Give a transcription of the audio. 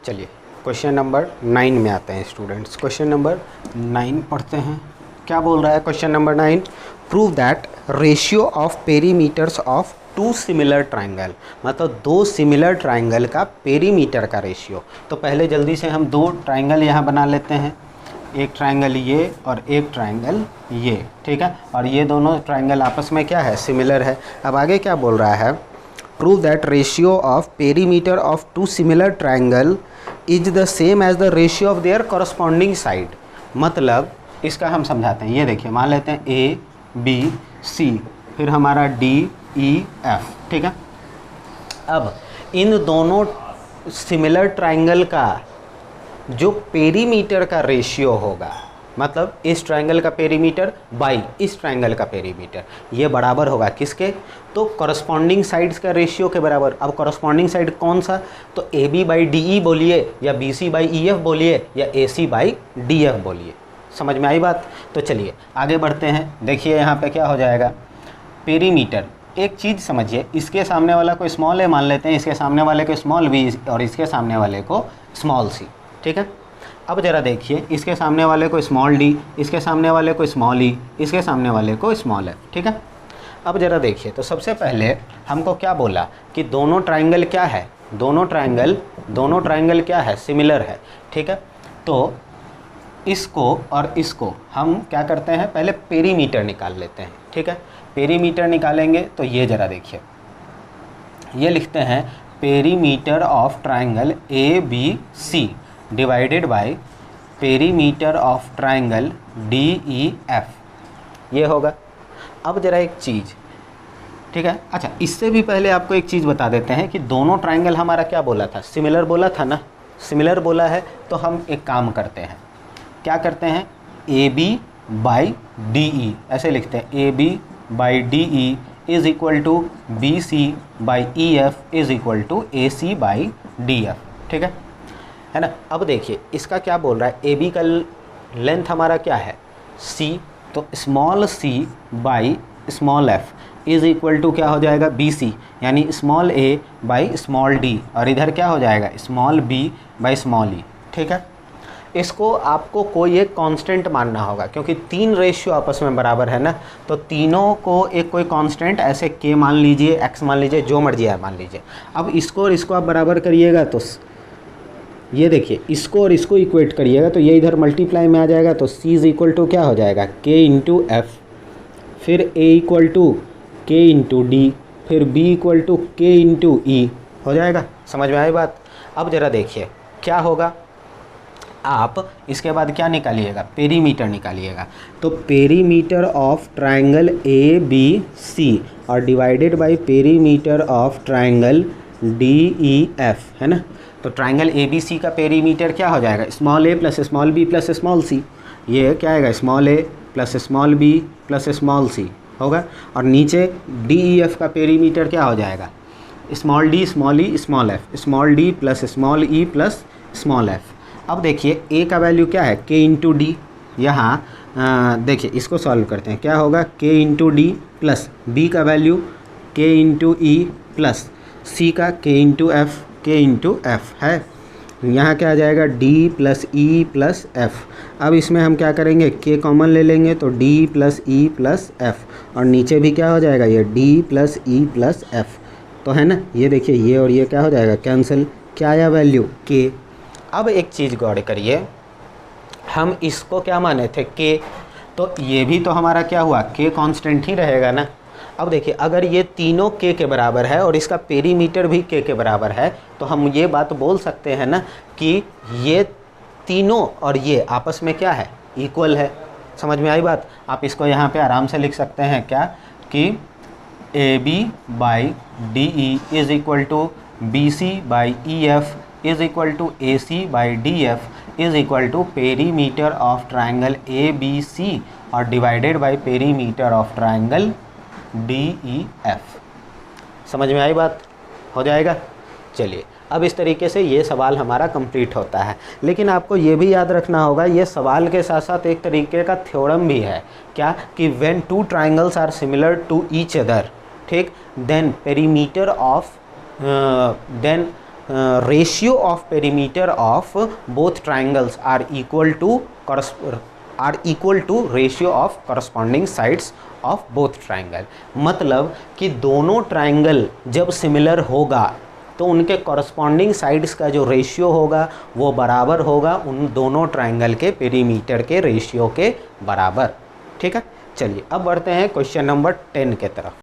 चलिए question number 9 में आते हैं स्टूडेंट्स। क्वेश्चन नंबर 9 पढ़ते हैं। क्या बोल रहा है question number 9? Prove that ratio of perimeters of two similar triangle, मतलब दो सिमिलर ट्राइंगल का पेरीमीटर का रेशियो। तो पहले जल्दी से हम दो ट्राइंगल यहाँ बना लेते हैं, एक ट्राइंगल ये और एक ट्राइंगल ये, ठीक है। और ये दोनों ट्राइंगल आपस में क्या है, सिमिलर है। अब आगे क्या बोल रहा है? Prove that ratio of perimeter of two similar triangle is the same as the ratio of their corresponding side. मतलब इसका हम समझाते हैं। ये देखिए, मान लेते हैं ए बी सी, फिर हमारा डी ई एफ, ठीक है। अब इन दोनों सिमिलर ट्राइंगल का जो पेरीमीटर का रेशियो होगा, मतलब इस ट्राइंगल का पेरीमीटर बाई इस ट्राइंगल का पेरीमीटर, ये बराबर होगा किसके? तो कॉरस्पॉन्डिंग साइड्स का रेशियो के बराबर। अब कॉरस्पॉन्डिंग साइड कौन सा? तो A B by D E बोलिए, या B C by E F बोलिए, या A C by D F बोलिए। समझ में आई बात? तो चलिए आगे बढ़ते हैं। देखिए यहाँ पे क्या हो जाएगा, पेरीमीटर। एक चीज़ समझिए, इसके सामने वाला को स्मॉल ए मान लेते हैं, इसके सामने वाले को स्मॉल बी और इसके सामने वाले को स्मॉल सी, ठीक है। अब ज़रा देखिए, इसके सामने वाले को स्मॉल डी, इसके सामने वाले को स्मॉल ई, इसके सामने वाले को स्मॉल एफ, ठीक है। अब ज़रा देखिए, तो सबसे पहले हमको क्या बोला कि दोनों ट्राइंगल क्या है, दोनों ट्राइंगल क्या है, सिमिलर है, ठीक है। तो इसको और इसको हम क्या करते हैं, पहले पेरीमीटर निकाल लेते हैं, ठीक है। पेरीमीटर निकालेंगे तो ये ज़रा देखिए, ये लिखते हैं perimeter of triangle A B C divided by perimeter of triangle D E F, ये होगा। अब ज़रा एक चीज़, ठीक है। अच्छा, इससे भी पहले आपको एक चीज़ बता देते हैं कि दोनों ट्राइंगल हमारा क्या बोला था, सिमिलर बोला था ना। सिमिलर बोला है तो हम एक काम करते हैं, क्या करते हैं, A B by D E ऐसे लिखते हैं, A B by D E is equal to B C by E F is equal to A C by D F, ठीक है ना। अब देखिए इसका क्या बोल रहा है, ए बी का लेंथ हमारा क्या है, सी, तो small c by small f is equal to क्या हो जाएगा, बी सी, यानी small a by small d, और इधर क्या हो जाएगा, small b by small e, ठीक है। इसको आपको कोई एक कांस्टेंट मानना होगा, क्योंकि तीन रेशियो आपस में बराबर है ना, तो तीनों को एक कोई कांस्टेंट ऐसे के मान लीजिए, एक्स मान लीजिए, जो मर्जी है मान लीजिए। अब इसको और इसको आप बराबर करिएगा तो ये देखिए, इसको और इसको इक्वेट करिएगा तो ये इधर मल्टीप्लाई में आ जाएगा, तो c इज़ इक्वल टू क्या हो जाएगा, k इंटू एफ, फिर a equal to k into D, फिर b equal to k into E हो जाएगा। समझ में आई बात? अब ज़रा देखिए क्या होगा, आप इसके बाद क्या निकालिएगा, पेरीमीटर निकालिएगा। तो perimeter of triangle A B C और divided by perimeter of triangle D E F, है ना। तो ट्राइंगल ए बी सी का पेरीमीटर क्या हो जाएगा, small A plus small B plus small C, ये क्या आएगा, small A plus small B plus small C होगा। और नीचे डी ई एफ का पेरीमीटर क्या हो जाएगा, small D small E small F, small D plus small E plus small F. अब देखिए ए का वैल्यू क्या है, के इंटू डी। यहाँ देखिए इसको सॉल्व करते हैं, क्या होगा, के इंटू डी प्लस बी का वैल्यू के इंटू ई प्लस सी का के इंटू एफ, के इंटू एफ है। यहाँ क्या आ जाएगा, D plus E plus F. अब इसमें हम क्या करेंगे, के कॉमन ले लेंगे तो D plus E plus F, और नीचे भी क्या हो जाएगा, ये D plus E plus F, तो है ना। ये देखिए ये और ये क्या हो जाएगा, कैंसिल, क्या आया वैल्यू, के। अब एक चीज़ गौर करिए, हम इसको क्या माने थे, के, तो ये भी तो हमारा क्या हुआ, के कांस्टेंट ही रहेगा ना। अब देखिए अगर ये तीनों के बराबर है और इसका पेरीमीटर भी के बराबर है, तो हम ये बात बोल सकते हैं ना कि ये तीनों और ये आपस में क्या है, इक्वल है। समझ में आई बात? आप इसको यहाँ पे आराम से लिख सकते हैं क्या, कि A B by D E is equal to B C by E F is equal to A C by D F is equal to perimeter of triangle A B C और divided by perimeter of triangle D E F. समझ में आई बात? हो जाएगा। चलिए अब इस तरीके से ये सवाल हमारा कंप्लीट होता है। लेकिन आपको ये भी याद रखना होगा, ये सवाल के साथ साथ एक तरीके का थ्योरम भी है, क्या कि when two triangles are similar to each other, ठीक, then perimeter of then ratio of perimeter of both triangles are equal to ratio of corresponding sides of both triangle. मतलब कि दोनों ट्राइंगल जब सिमिलर होगा तो उनके कॉरस्पॉन्डिंग साइड्स का जो रेशियो होगा वो बराबर होगा उन दोनों ट्राइंगल के पेरीमीटर के रेशियो के बराबर। ठीक है, चलिए अब बढ़ते हैं क्वेश्चन नंबर 10 के तरफ।